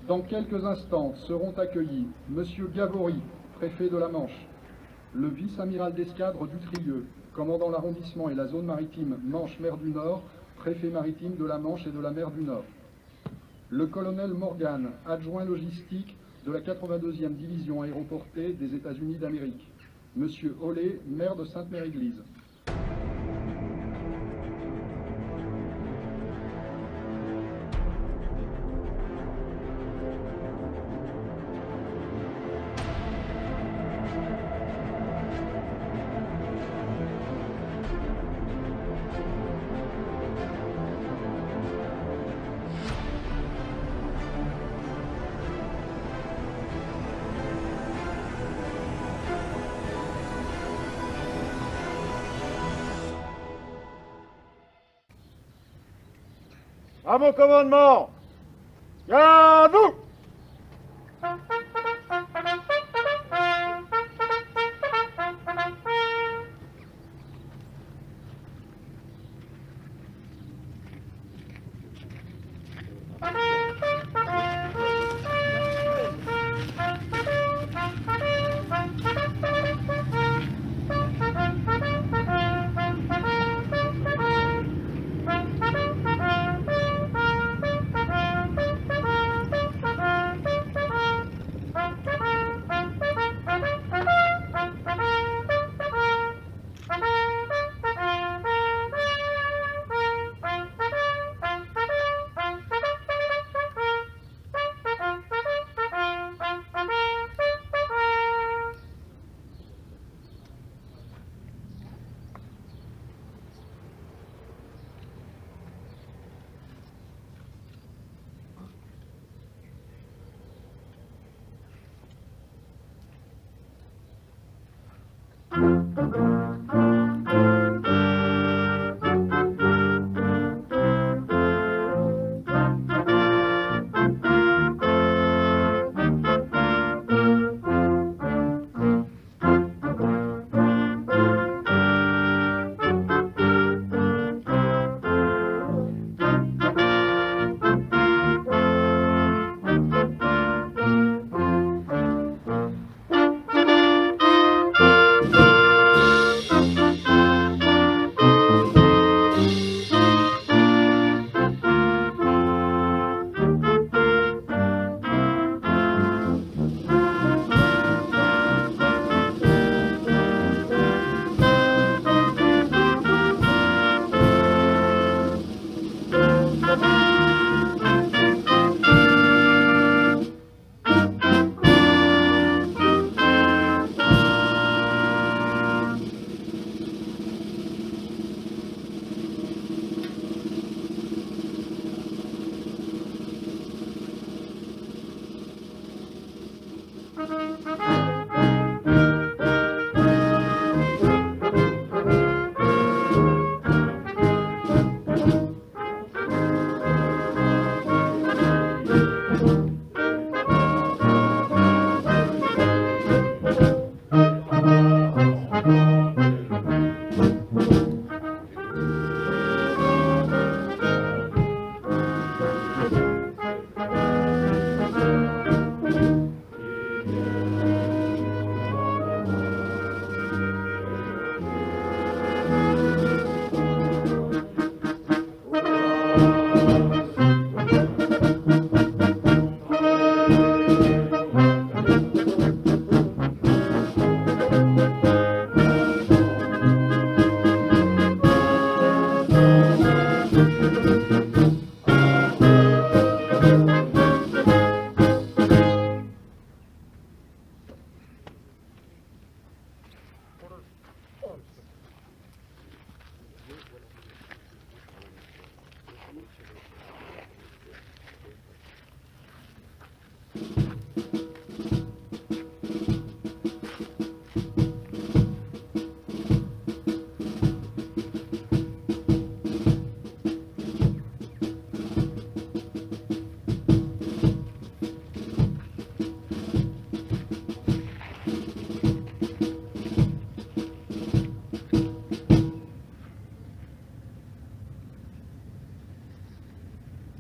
Dans quelques instants seront accueillis Monsieur Gavory, préfet de la Manche, le vice-amiral d'escadre Dutrieux, commandant l'arrondissement et la zone maritime Manche-Mer du Nord, préfet maritime de la Manche et de la Mer du Nord, le colonel Morgan, adjoint logistique de la 82e division aéroportée des États-Unis d'Amérique, Monsieur Hollet, maire de Sainte-Mère-Église. À mon commandement, garde-vous!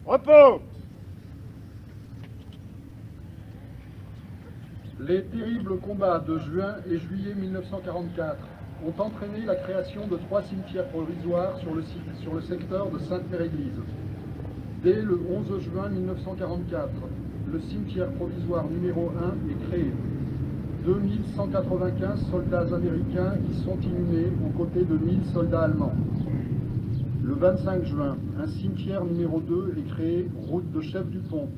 Repos! Les terribles combats de juin et juillet 1944 ont entraîné la création de 3 cimetières provisoires sur le secteur de Sainte-Mère-Église. Dès le 11 juin 1944, le cimetière provisoire numéro 1 est créé. 2195 soldats américains y sont inhumés aux côtés de 1000 soldats allemands. Le 25 juin, un cimetière numéro 2 est créé, route de Chef-du-Pont.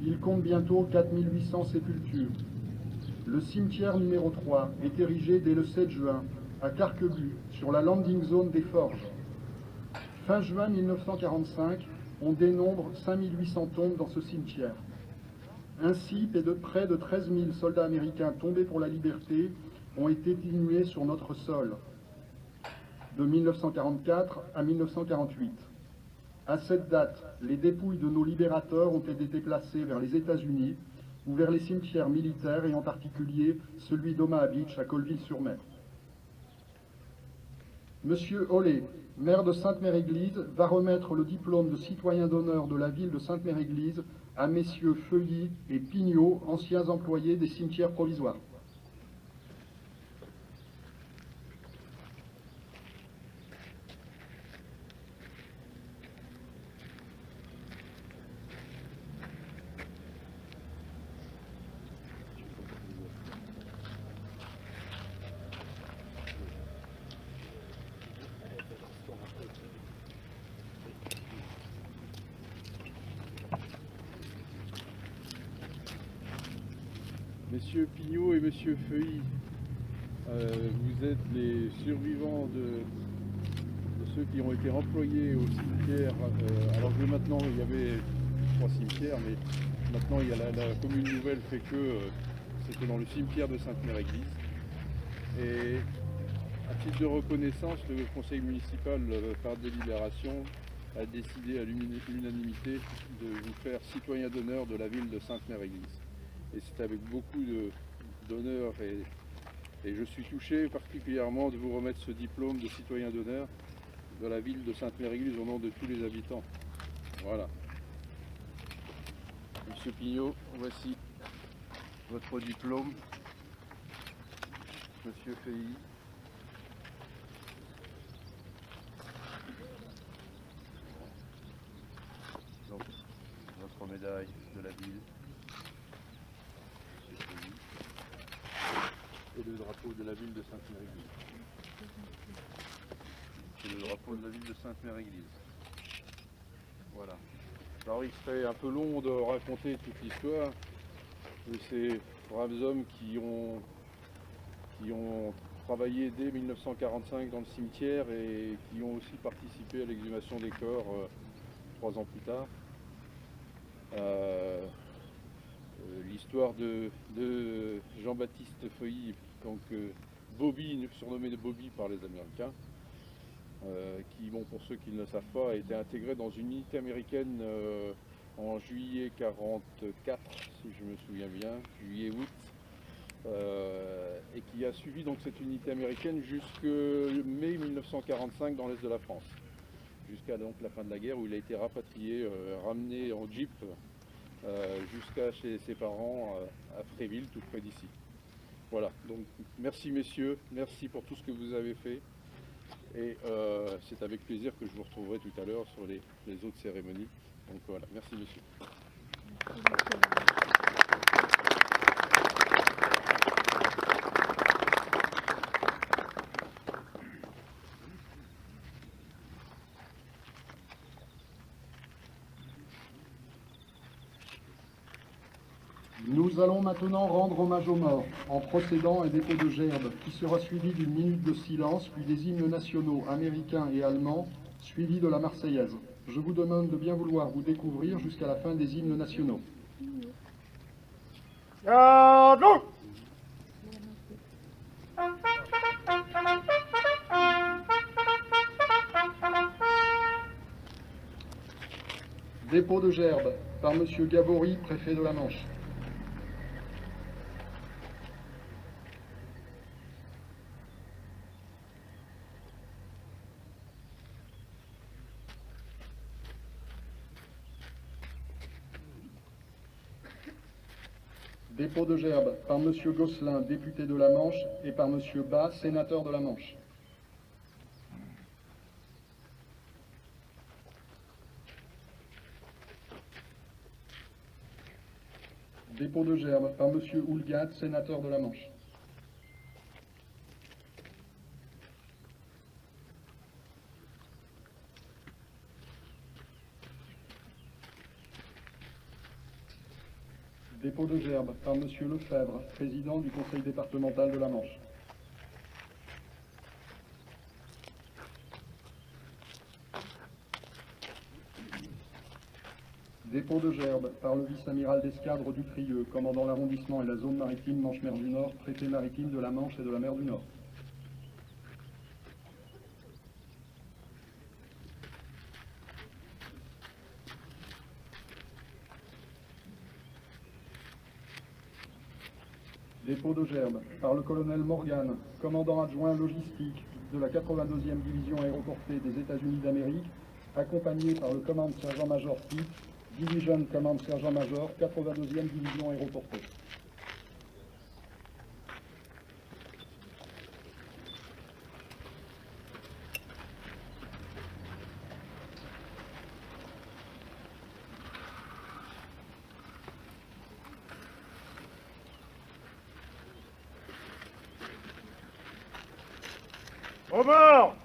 Il compte bientôt 4800 sépultures. Le cimetière numéro 3 est érigé dès le 7 juin, à Carquebus, sur la landing zone des Forges. Fin juin 1945, on dénombre 5800 tombes dans ce cimetière. Ainsi, près de 13 000 soldats américains tombés pour la liberté ont été inhumés sur notre sol, de 1944 à 1948. À cette date, les dépouilles de nos libérateurs ont été déplacées vers les États-Unis ou vers les cimetières militaires, et en particulier celui d'Omaha Beach à Colville-sur-Mer. Monsieur Hollet, maire de Sainte-Mère-Église, va remettre le diplôme de citoyen d'honneur de la ville de Sainte-Mère-Église à messieurs Feuilly et Pignot, anciens employés des cimetières provisoires. Messieurs Pignot et Monsieur Feuilly, vous êtes les survivants de ceux qui ont été employés au cimetière, alors que maintenant il y avait 3 cimetières, mais maintenant il y a la commune nouvelle fait que c'était dans le cimetière de Sainte-Mère-Église. Et à titre de reconnaissance, le conseil municipal, par délibération, a décidé à l'unanimité de vous faire citoyen d'honneur de la ville de Sainte-Mère-Église. Et c'est avec beaucoup d'honneur et je suis touché particulièrement de vous remettre ce diplôme de citoyen d'honneur de la ville de Sainte-Mère-Église au nom de tous les habitants. Voilà. Monsieur Pignot, voici votre diplôme. Monsieur Feuilly. Donc, votre médaille de la ville. Et le drapeau de la ville de Sainte-Mère-Église. C'est le drapeau de la ville de Sainte-Mère-Église. Voilà. Alors il serait un peu long de raconter toute l'histoire de ces braves hommes qui ont travaillé dès 1945 dans le cimetière et qui ont aussi participé à l'exhumation des corps 3 ans plus tard. L'histoire de Jean-Baptiste Feuilly, donc Bobby, surnommé de Bobby par les Américains, qui, bon, pour ceux qui ne le savent pas, a été intégré dans une unité américaine en juillet 1944, si je me souviens bien, juillet-août, et qui a suivi donc cette unité américaine jusque mai 1945 dans l'est de la France, jusqu'à donc la fin de la guerre où il a été rapatrié, ramené en jeep jusqu'à chez ses parents à Fréville, tout près d'ici. Voilà, donc merci messieurs, merci pour tout ce que vous avez fait. Et c'est avec plaisir que je vous retrouverai tout à l'heure sur les autres cérémonies. Donc voilà, merci messieurs. Nous allons maintenant rendre hommage aux morts en procédant à un dépôt de gerbe qui sera suivi d'une minute de silence, puis des hymnes nationaux américains et allemands, suivis de la Marseillaise. Je vous demande de bien vouloir vous découvrir jusqu'à la fin des hymnes nationaux. Gardons! Dépôt de gerbe par M. Gabory, préfet de la Manche. Dépôt de gerbe par M. Gosselin, député de la Manche, et par M. Bas, sénateur de la Manche. Dépôt de gerbe par M. Houlgate, sénateur de la Manche. Dépôt de gerbe par M. Lefebvre, président du Conseil départemental de la Manche. Dépôt de gerbe par le vice-amiral d'escadre Dutrieux, commandant l'arrondissement et la zone maritime Manche-Mer du Nord, préfet maritime de la Manche et de la Mer du Nord. Dépôt de gerbe par le colonel Morgan, commandant adjoint logistique de la 82e division aéroportée des États-Unis d'Amérique, accompagné par le commande sergent-major Pitt, Division Command Sergent-Major, 82e division aéroportée. Au bord!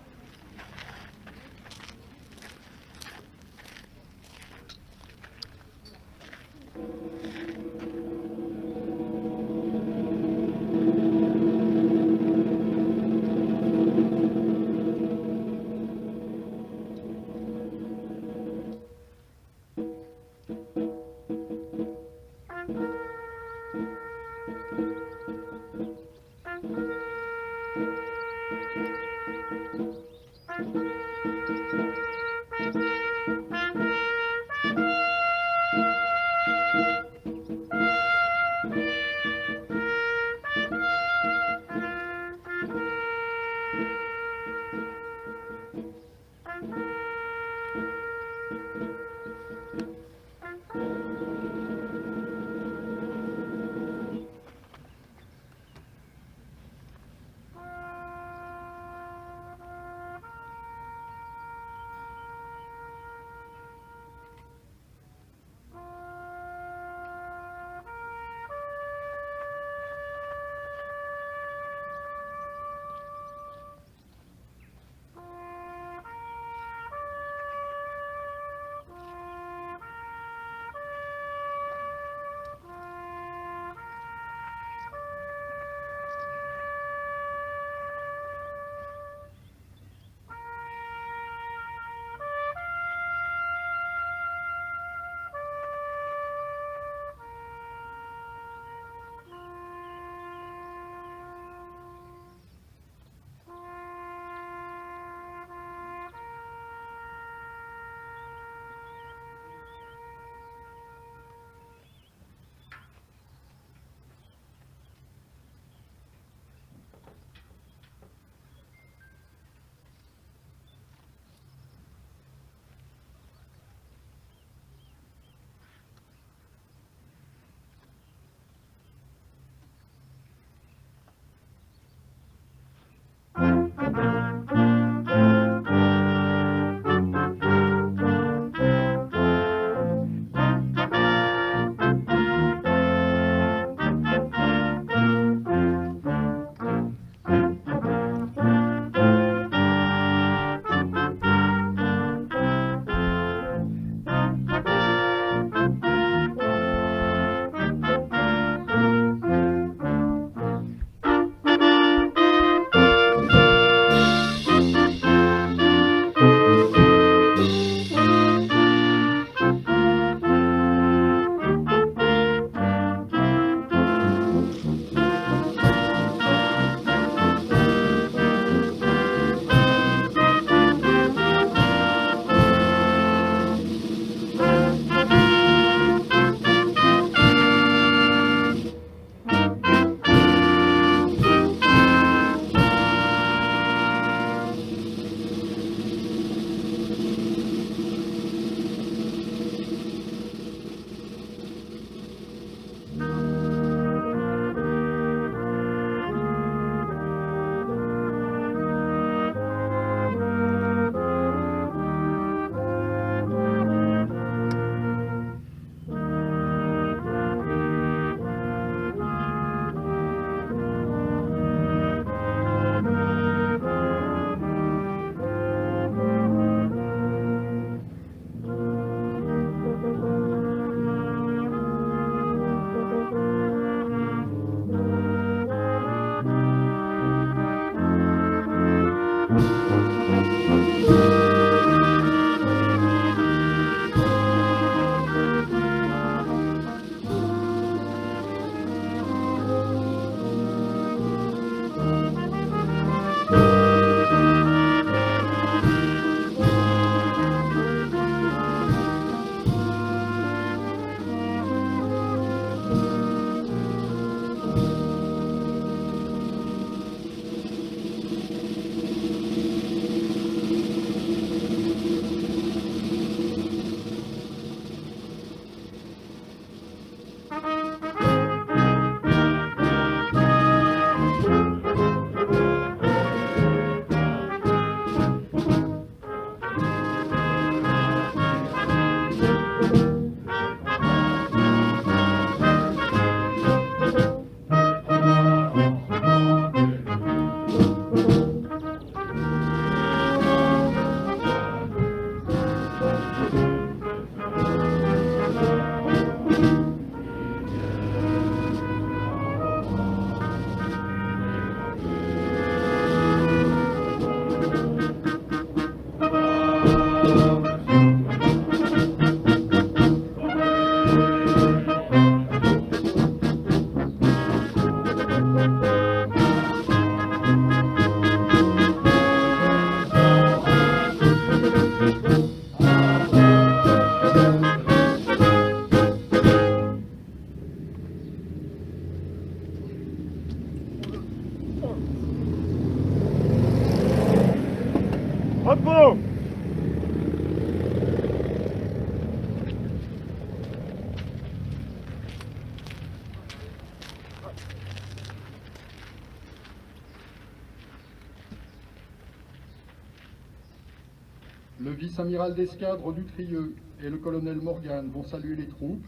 Le vice-amiral d'escadre Dutrieux et le colonel Morgan vont saluer les troupes.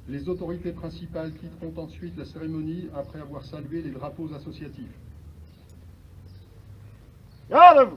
Les autorités principales quitteront ensuite la cérémonie après avoir salué les drapeaux associatifs. Garde-vous!